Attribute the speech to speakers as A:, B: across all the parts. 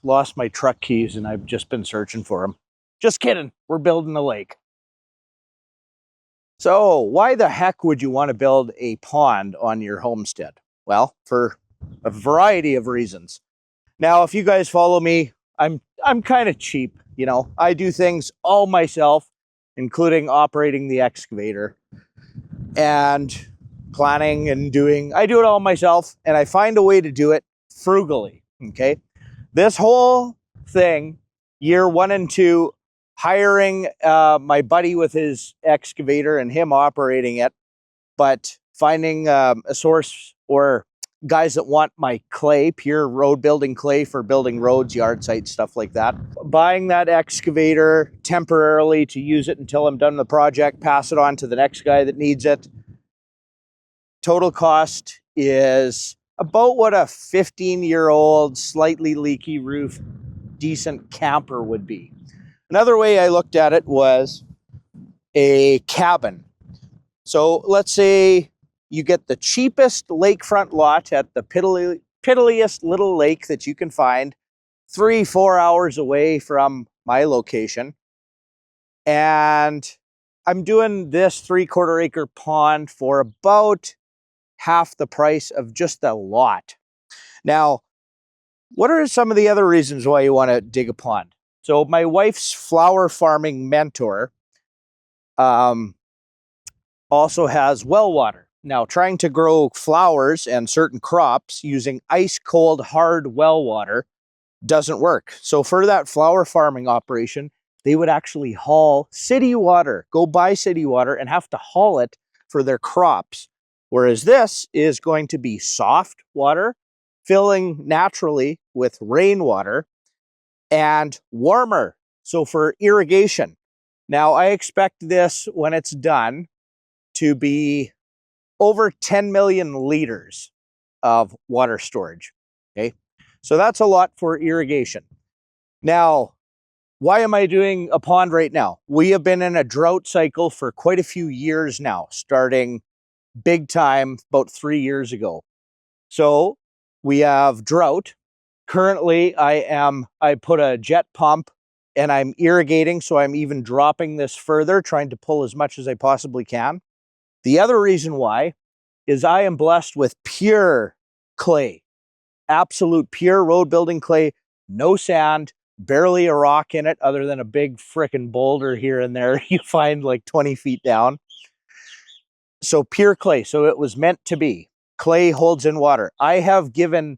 A: lost my truck keys and I've just been searching for them. Just kidding. We're building a lake. So why the heck would you want to build a pond on your homestead? Well, for a variety of reasons. Now, if you guys follow me, I'm kind of cheap. You know, I do things all myself, including operating the excavator and planning and doing. I do it all myself, and I find a way to do it frugally. Okay, this whole thing, year 1 and 2, hiring my buddy with his excavator and him operating it, but finding a source or guys that want my clay, pure road building clay for building roads, yard sites, stuff like that. Buying that excavator temporarily to use it until I'm done the project, pass it on to the next guy that needs it. Total cost is about what a 15-year-old, slightly leaky roof, decent camper would be. Another way I looked at it was a cabin. So let's say you get the cheapest lakefront lot at the piddliest little lake that you can find, 3-4 hours away from my location. And I'm doing this 3/4 acre pond for about half the price of just a lot. Now, what are some of the other reasons why you want to dig a pond? So my wife's flower farming mentor also has well water. Now, trying to grow flowers and certain crops using ice cold, hard well water doesn't work. So for that flower farming operation, they would actually haul city water, go buy city water and have to haul it for their crops. Whereas this is going to be soft water, filling naturally with rainwater and warmer. So for irrigation. Now, I expect this when it's done to be over 10 million liters of water storage. Okay, so that's a lot for irrigation. Now, why am I doing a pond right now? We have been in a drought cycle for quite a few years now, starting big time about 3 years ago. So we have drought. Currently, I put a jet pump and I'm irrigating, so I'm even dropping this further, trying to pull as much as I possibly can. The other reason why is I am blessed with pure clay, absolute pure road building clay, no sand, barely a rock in it other than a big frickin' boulder here and there you find like 20 feet down. So pure clay. So it was meant to be. Clay holds in water. I have given,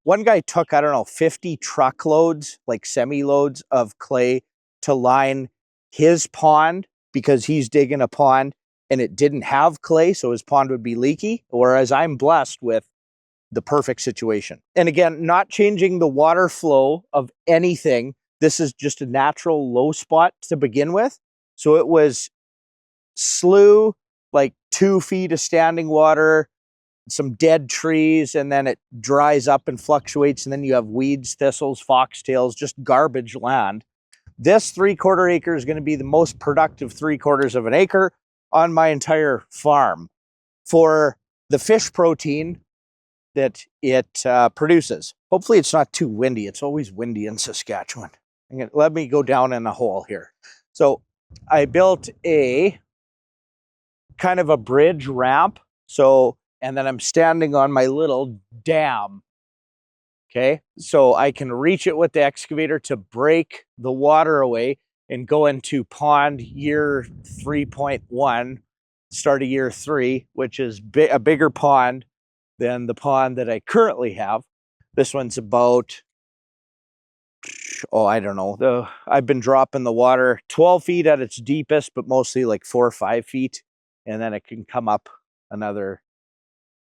A: one guy took, I don't know, 50 truckloads, like semi-loads of clay to line his pond because he's digging a pond and it didn't have clay, so his pond would be leaky, whereas I'm blessed with the perfect situation. And again, not changing the water flow of anything. This is just a natural low spot to begin with. So it was slough, like 2 feet of standing water, some dead trees, and then it dries up and fluctuates, and then you have weeds, thistles, foxtails, just garbage land. This 3/4 acre is going to be the most productive 3/4 of an acre on my entire farm for the fish protein that it produces. Hopefully it's not too windy. It's always windy in Saskatchewan. Let me go down in a hole here. So I built a kind of a bridge ramp. So, and then I'm standing on my little dam. Okay, so I can reach it with the excavator to break the water away and go into pond year 3.1, start of year 3, which is a bigger pond than the pond that I currently have. This one's about, I don't know. I've been dropping the water 12 feet at its deepest, but mostly like 4 or 5 feet. And then it can come up another,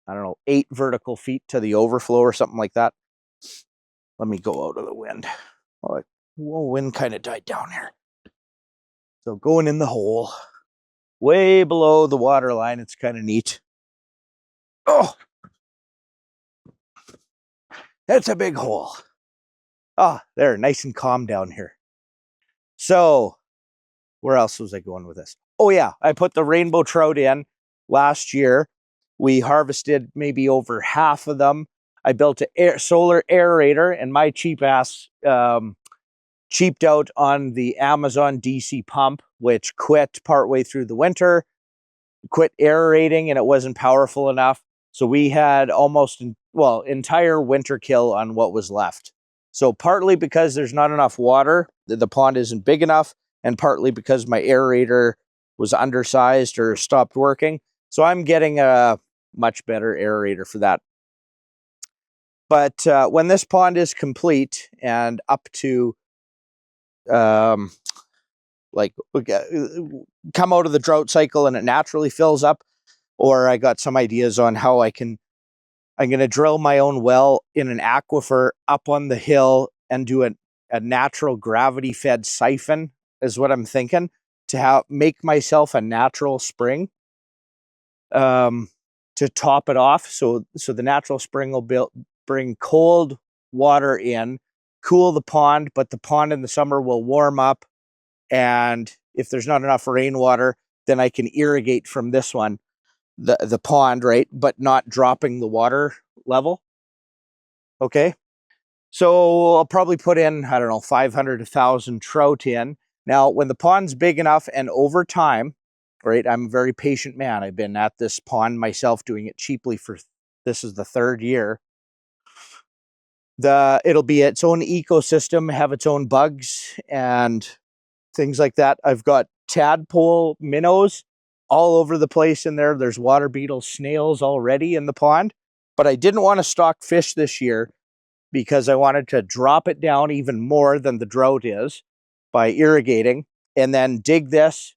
A: I don't know, 8 vertical feet to the overflow or something like that. Let me go out of the wind. Oh, wind kind of died down here. So going in the hole, way below the water line, it's kind of neat. Oh, that's a big hole. Ah, there, nice and calm down here. So, where else was I going with this? Oh yeah, I put the rainbow trout in last year. We harvested maybe over half of them. I built a solar aerator, and my cheap ass cheaped out on the Amazon DC pump, which quit partway through the winter, quit aerating, and it wasn't powerful enough. So we had almost, well, entire winter kill on what was left. So partly because there's not enough water, the pond isn't big enough, and partly because my aerator was undersized or stopped working. So I'm getting a much better aerator for that. But when this pond is complete and up to like come out of the drought cycle and it naturally fills up, or I got some ideas on how I'm going to drill my own well in an aquifer up on the hill and do a natural gravity fed siphon is what I'm thinking, to make myself a natural spring to top it off. So the natural spring will bring cold water in, cool the pond, but the pond in the summer will warm up. And if there's not enough rainwater, then I can irrigate from this one, the pond, right? But not dropping the water level. Okay. So I'll probably put in, I don't know, 500 to 1,000 trout in. Now, when the pond's big enough and over time, right, I'm a very patient man. I've been at this pond myself doing it cheaply for, this is the 3rd year. It'll be its own ecosystem, have its own bugs and things like that. I've got tadpole minnows all over the place in there. There's water beetles, snails already in the pond. But I didn't want to stock fish this year because I wanted to drop it down even more than the drought is by irrigating, and then dig this.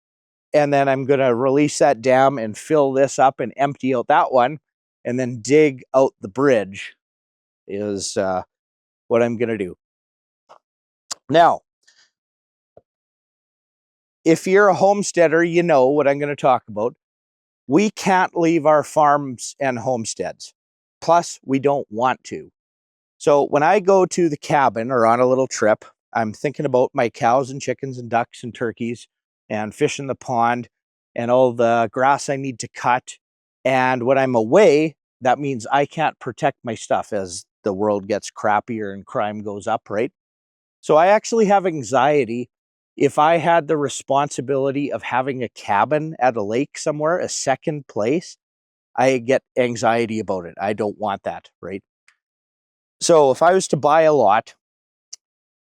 A: And then I'm going to release that dam and fill this up and empty out that one, and then dig out the bridge is what I'm going to do. Now, if you're a homesteader, you know what I'm going to talk about. We can't leave our farms and homesteads. Plus, we don't want to. So when I go to the cabin or on a little trip, I'm thinking about my cows and chickens and ducks and turkeys and fish in the pond and all the grass I need to cut. And when I'm away, that means I can't protect my stuff as the world gets crappier and crime goes up, right? So I actually have anxiety. If I had the responsibility of having a cabin at a lake somewhere, a second place, I get anxiety about it. I don't want that, right? So if I was to buy a lot,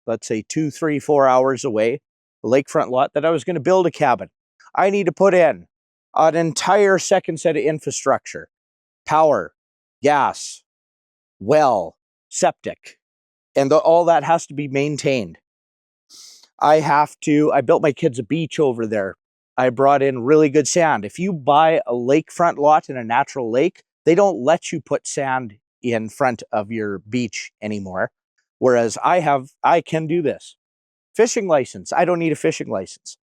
A: let's say 2, 3, 4 hours away, a lakefront lot that I was going to build a cabin, I need to put in an entire second set of infrastructure: power, gas, well, septic, and all that has to be maintained. I built my kids a beach over there. I brought in really good sand. If you buy a lakefront lot in a natural lake, they don't let you put sand in front of your beach anymore. Whereas I can do this. Fishing license, I don't need a fishing license.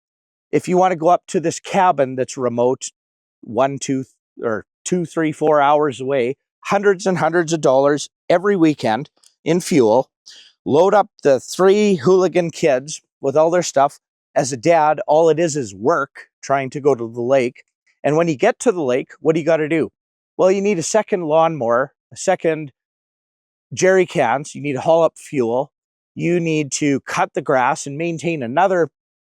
A: If you want to go up to this cabin that's remote, 1, 2, or 2, 3, 4 hours away, hundreds and hundreds of dollars every weekend in fuel, load up the 3 hooligan kids with all their stuff. As a dad, all it is work trying to go to the lake. And when you get to the lake, what do you got to do? Well, you need a second lawnmower, a second jerry cans, you need to haul up fuel, you need to cut the grass and maintain another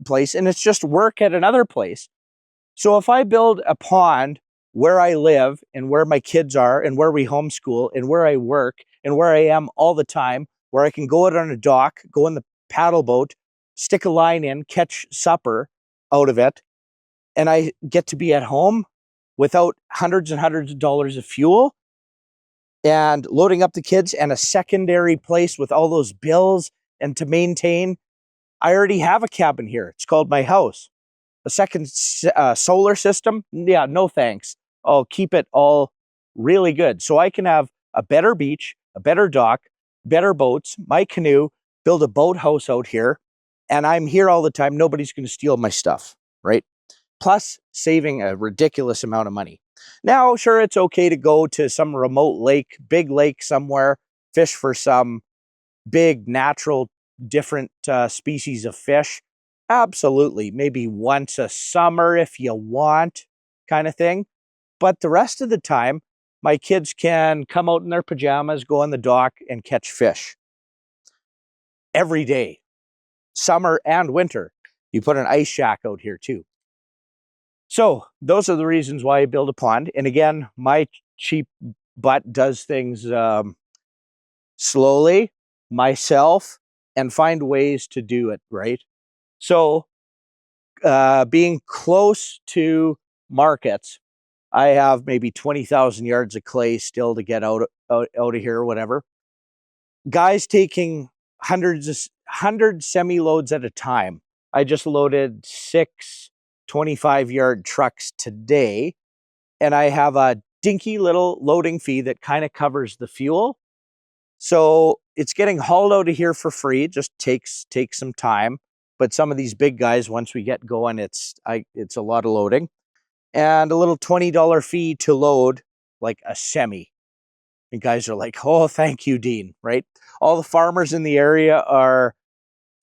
A: place, and it's just work at another place. So if I build a pond where I live and where my kids are and where we homeschool and where I work and where I am all the time, where I can go out on a dock, go in the paddle boat, stick a line in, catch supper out of it, and I get to be at home without hundreds and hundreds of dollars of fuel and loading up the kids and a secondary place with all those bills and to maintain. I already have a cabin here. It's called my house. A second solar system? Yeah, no thanks. I'll keep it all really good. So I can have a better beach, a better dock, better boats, my canoe, build a boathouse out here, and I'm here all the time. Nobody's going to steal my stuff, right? Plus saving a ridiculous amount of money. Now, sure, it's okay to go to some remote lake, big lake somewhere, fish for some big natural different species of fish. Absolutely. Maybe once a summer if you want, kind of thing. But the rest of the time, my kids can come out in their pajamas, go on the dock, and catch fish every day, summer and winter. You put an ice shack out here too. So those are the reasons why I build a pond. And again, my cheap butt does things slowly, myself, and find ways to do it, right? So being close to markets, I have maybe 20,000 yards of clay still to get out of here or whatever. Guys taking hundred semi-loads at a time. I just loaded 6 25-yard trucks today, and I have a dinky little loading fee that kind of covers the fuel. So it's getting hauled out of here for free. It just takes some time. But some of these big guys, once we get going, it's a lot of loading. And a little $20 fee to load like a semi. And guys are like, oh, thank you, Dean, right? All the farmers in the area are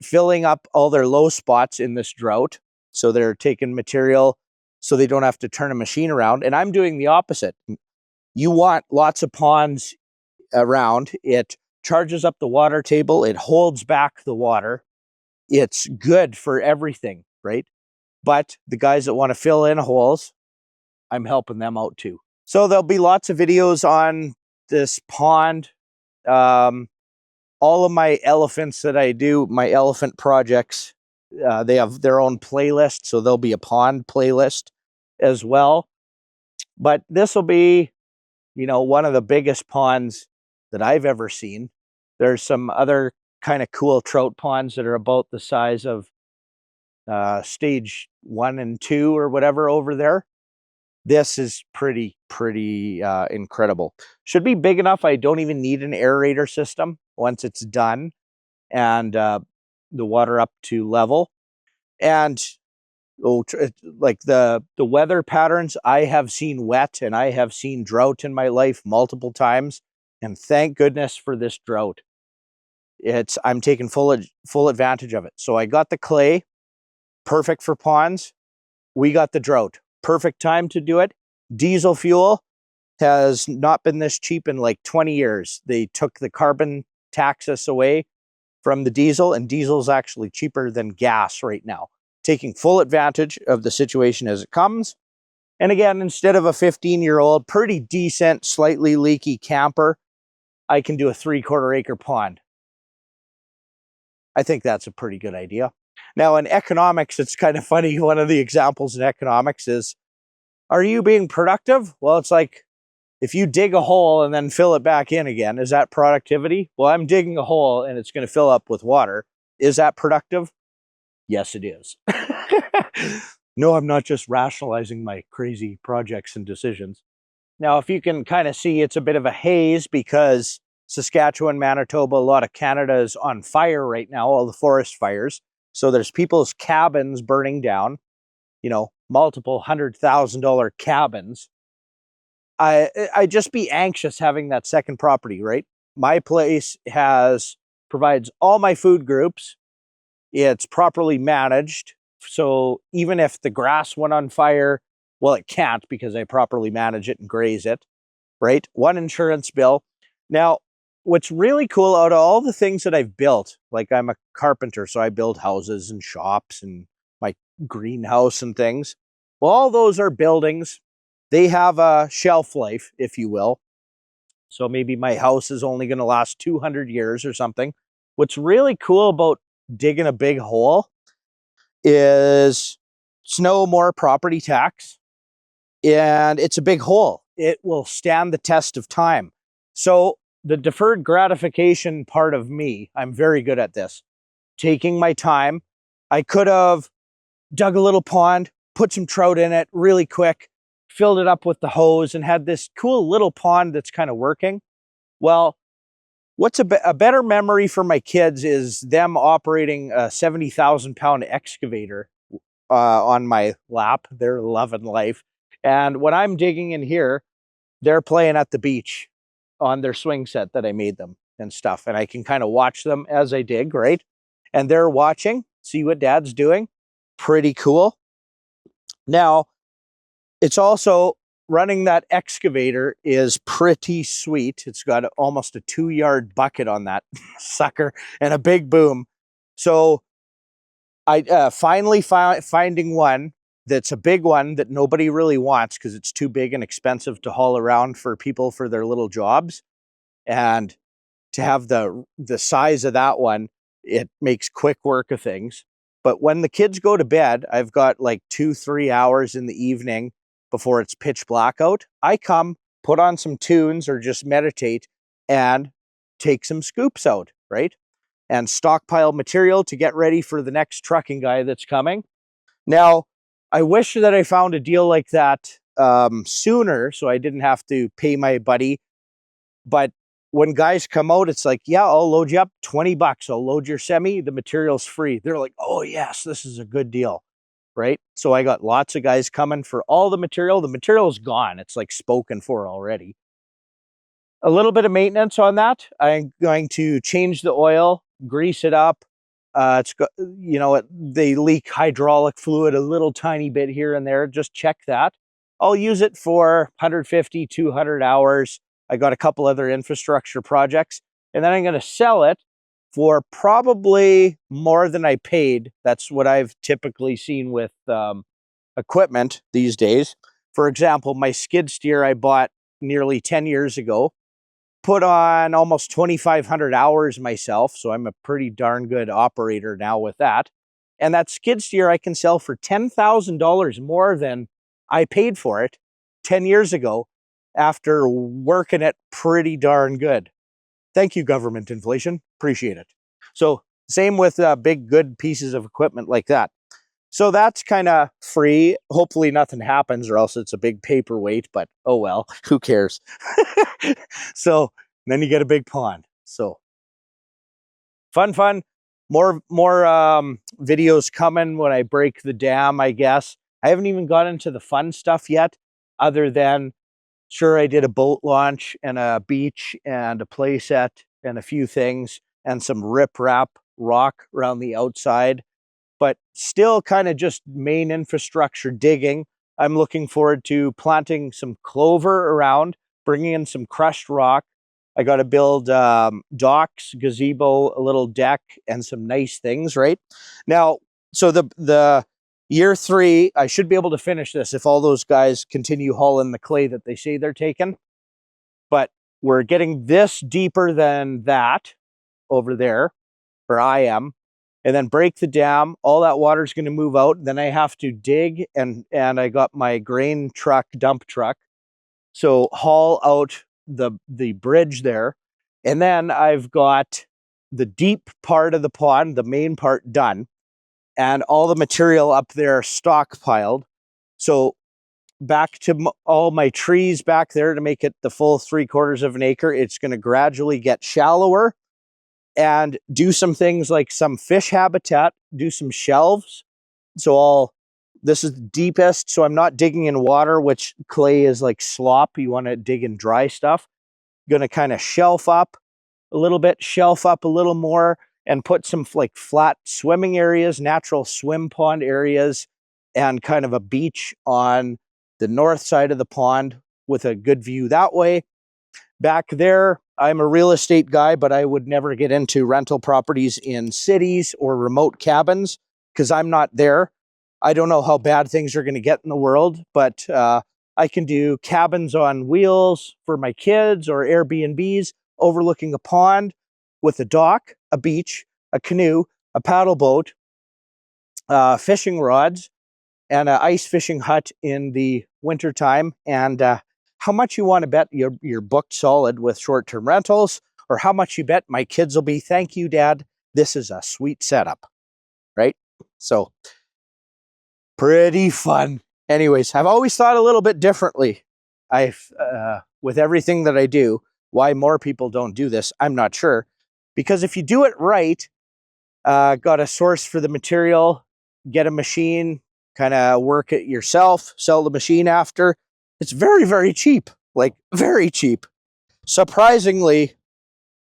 A: filling up all their low spots in this drought. So they're taking material so they don't have to turn a machine around. And I'm doing the opposite. You want lots of ponds around. It charges up the water table. It holds back the water. It's good for everything, right? But the guys that want to fill in holes, I'm helping them out too. So there'll be lots of videos on this pond. All of my elephants that I do, my elephant projects, they have their own playlist. So there'll be a pond playlist as well. But this will be, one of the biggest ponds that I've ever seen. There's some other kind of cool trout ponds that are about the size of stage 1 and 2 or whatever over there. This is pretty incredible. Should be big enough. I don't even need an aerator system once it's done and the water up to level. And like the weather patterns, I have seen wet and I have seen drought in my life multiple times. And thank goodness for this drought. I'm taking full advantage of it. So I got the clay, perfect for ponds. We got the drought, perfect time to do it. Diesel fuel has not been this cheap in like 20 years. They took the carbon taxes away from the diesel, and diesel is actually cheaper than gas right now. Taking full advantage of the situation as it comes. And again, instead of a 15-year-old, pretty decent, slightly leaky camper, I can do a 3/4 acre pond. I think that's a pretty good idea. Now in economics, it's kind of funny. One of the examples in economics is, are you being productive? Well, it's like, if you dig a hole and then fill it back in again, is that productivity? Well, I'm digging a hole and it's going to fill up with water. Is that productive? Yes, it is. No, I'm not just rationalizing my crazy projects and decisions. Now, if you can kind of see, it's a bit of a haze because Saskatchewan, Manitoba, a lot of Canada is on fire right now, all the forest fires. So there's people's cabins burning down, multiple $100,000 cabins. I just be anxious having that second property, right? My place provides all my food groups. It's properly managed. So even if the grass went on fire, well, it can't because I properly manage it and graze it, right? One insurance bill. Now, what's really cool out of all the things that I've built, like I'm a carpenter, so I build houses and shops and my greenhouse and things. Well, all those are buildings. They have a shelf life, if you will. So maybe my house is only going to last 200 years or something. What's really cool about digging a big hole is it's no more property tax. And it's a big hole. It will stand the test of time. So the deferred gratification part of me, I'm very good at this. Taking my time. I could have dug a little pond, put some trout in it really quick, filled it up with the hose, and had this cool little pond that's kind of working. Well, what's a better memory for my kids is them operating a 70,000-pound excavator on my lap. They're loving life. And when I'm digging in here, they're playing at the beach on their swing set that I made them and stuff. And I can kind of watch them as I dig, right? And they're watching, see what Dad's doing. Pretty cool. Now, it's also running that excavator is pretty sweet. It's got almost a 2-yard bucket on that sucker and a big boom. So I finally finding one that's a big one that nobody really wants because it's too big and expensive to haul around for people for their little jobs. And to have the size of that one, it makes quick work of things. But when the kids go to bed, I've got like 2-3 hours in the evening before it's pitch black out. I come, put on some tunes or just meditate and take some scoops out, right? And stockpile material to get ready for the next trucking guy that's coming. Now, I wish that I found a deal like that sooner so I didn't have to pay my buddy. But when guys come out, it's like, yeah, I'll load you up $20. I'll load your semi. The material's free. They're like, oh, yes, this is a good deal, right? So I got lots of guys coming for all the material. The material's gone. It's like spoken for already. A little bit of maintenance on that. I'm going to change the oil, grease it up. It's got, they leak hydraulic fluid a little tiny bit here and there. Just check that. I'll use it for 150, 200 hours. I got a couple other infrastructure projects, and then I'm going to sell it for probably more than I paid. That's what I've typically seen with equipment these days. For example, my skid steer I bought nearly 10 years ago, put on almost 2,500 hours myself, so I'm a pretty darn good operator now with that. And that skid steer I can sell for $10,000 more than I paid for it 10 years ago after working it pretty darn good. Thank you, government inflation. Appreciate it. So same with big, good pieces of equipment like that. So that's kind of free. Hopefully nothing happens or else it's a big paperweight, but oh well, who cares? So then you get a big pond. So fun. More videos coming when I break the dam, I guess. I haven't even got into the fun stuff yet, other than, sure, I did a boat launch and a beach and a play set and a few things and some riprap rock around the outside, but still kind of just main infrastructure digging. I'm looking forward to planting some clover around, bringing in some crushed rock. I got to build docks, gazebo, a little deck, and some nice things, right? Now, so the year 3, I should be able to finish this if all those guys continue hauling the clay that they say they're taking. But we're getting this deeper than that over there, where I am, and then break the dam. All that water is going to move out. Then I have to dig, and I got my grain truck, dump truck, so haul out the bridge there. And then I've got the deep part of the pond, the main part, done, and all the material up there stockpiled. So back to all my trees back there to make it the full 3/4 of an acre. It's going to gradually get shallower and do some things like some fish habitat, do some shelves. So this is the deepest, so I'm not digging in water, which clay is like slop. You want to dig in dry stuff. Going to kind of shelf up a little bit, shelf up a little more, and put some like flat swimming areas, natural swim pond areas, and kind of a beach on the north side of the pond with a good view that way. Back there, I'm a real estate guy, but I would never get into rental properties in cities or remote cabins because I'm not there. I don't know how bad things are going to get in the world, but I can do cabins on wheels for my kids or Airbnbs overlooking a pond with a dock, a beach, a canoe, a paddle boat, fishing rods, and an ice fishing hut in the wintertime. And how much you want to bet you're booked solid with short-term rentals, or how much you bet my kids will be, thank you, Dad, this is a sweet setup, right? So pretty fun. Anyways, I've always thought a little bit differently. With everything that I do, why more people don't do this, I'm not sure. Because if you do it right, got a source for the material, get a machine, kind of work it yourself, sell the machine after, it's very, very cheap. Like, very cheap. Surprisingly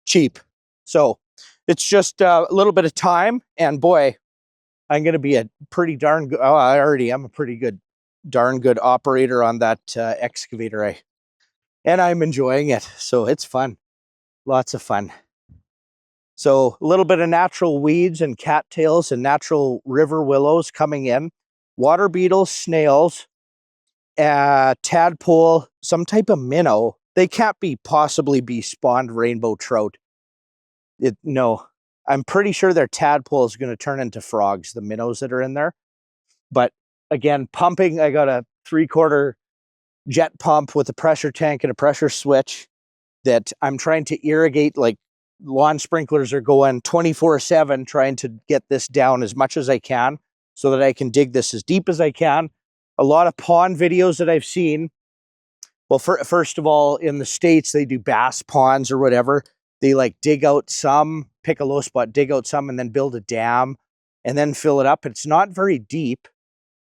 A: cheap. So it's just a little bit of time, and boy, I'm going to be a pretty darn good, I already am a pretty good darn good operator on that excavator. And I'm enjoying it. So it's fun. Lots of fun. So a little bit of natural weeds and cattails and natural river willows coming in. Water beetles, snails, tadpole, some type of minnow. They can't possibly be spawned rainbow trout. No, I'm pretty sure their tadpole is going to turn into frogs, the minnows that are in there. But again, pumping, I got a 3/4 jet pump with a pressure tank and a pressure switch that I'm trying to irrigate. Like lawn sprinklers are going 24/7 trying to get this down as much as I can so that I can dig this as deep as I can. A lot of pond videos that I've seen. Well, first of all, in the States, they do bass ponds or whatever. They like dig out some, pick a low spot, dig out some, and then build a dam and then fill it up. It's not very deep.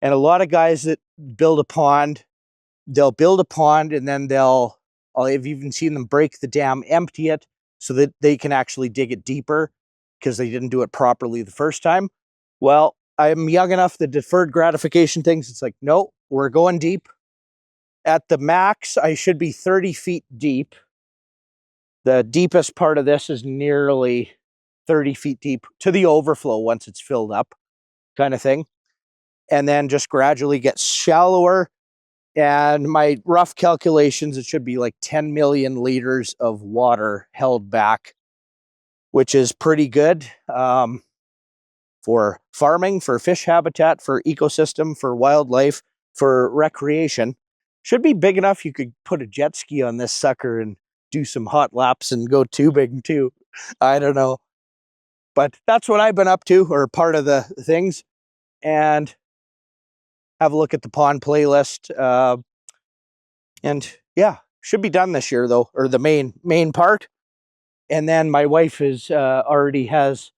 A: And a lot of guys that build a pond, they'll build a pond and then I've even seen them break the dam, empty it so that they can actually dig it deeper because they didn't do it properly the first time. Well, I'm young enough, the deferred gratification things, it's like, no, we're going deep. At the max, I should be 30 feet deep. The deepest part of this is nearly 30 feet deep to the overflow once it's filled up, kind of thing. And then just gradually get shallower. And my rough calculations, it should be like 10 million liters of water held back, which is pretty good for farming, for fish habitat, for ecosystem, for wildlife, for recreation. Should be big enough you could put a jet ski on this sucker and do some hot laps and go tubing too. I don't know. But that's what I've been up to, or part of the things. And have a look at the pond playlist. And yeah, should be done this year though, or the main part. And then my wife is already has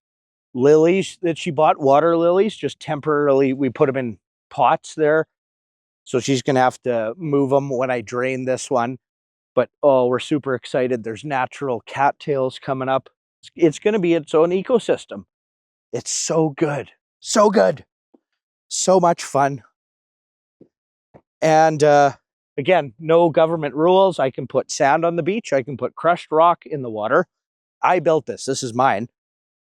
A: lilies that she bought, water lilies, just temporarily. We put them in pots there. So she's going to have to move them when I drain this one. But oh, we're super excited. There's natural cattails coming up. It's going to be its own ecosystem. It's so good. So good. So much fun. And again, no government rules. I can put sand on the beach. I can put crushed rock in the water. I built this. This is mine.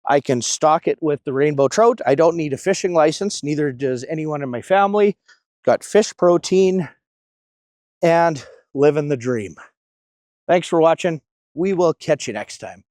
A: I can stock it with the rainbow trout. I don't need a fishing license. Neither does anyone in my family. Got fish protein and living the dream. Thanks for watching. We will catch you next time.